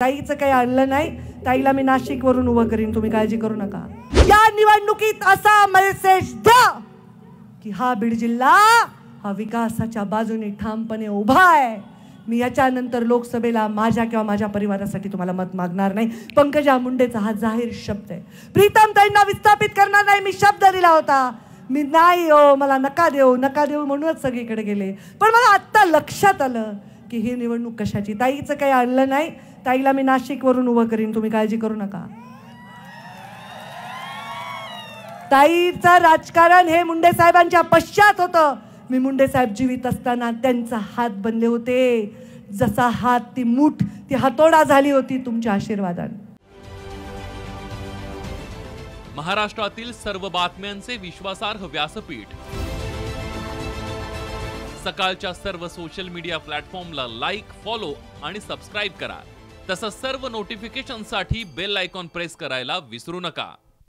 ताईचं काही आणलं नाही, ताईला मी नाशिकवरून उभं करीन, तुम्ही काळजी करू नका। या निवडणुकीत असा मेसेज द्या की हा बीड जिल्हा हा विकासाच्या बाजूने ठामपणे उभा आहे। मी याच्यानंतर लोकसभेला माझ्या किंवा माझ्या परिवारासाठी तुम्हाला मत मागणार नाही। पंकजा मुंडेचा हा जाहीर शब्द आहे। प्रीतम ताईंना विस्थापित करणार नाही, मी शब्द दिला होता। मी नाही हो, मला नका देऊ म्हणूनच सगळीकडे गेले। पण मला आता लक्षात आलं की ही निवडणूक कशाची। ताईचं काही आणलं नाही, ताईला मी नाशिकवरून उभं करीन, तुम्ही काळजी करू नका। ताईचं राजकारण हे मुंडे साहेबांच्या पश्चात होतं। मी मुंडे साहेब जीवित असताना त्यांचा हात बनले होते, जसा हात ती मूठ ती हातोडा झाली होती तुमच्या आशीर्वादाने। महाराष्ट्रातील सर्व बातम्यांचे विश्वासार्ह व्यासपीठ, सकाळच्या सर्व सोशल मीडिया प्लॅटफॉर्मला लाईक, फॉलो आणि सबस्क्राईब करा। तसंच सर्व नोटिफिकेशनसाठी बेल आयकॉन प्रेस करायला विसरू नका।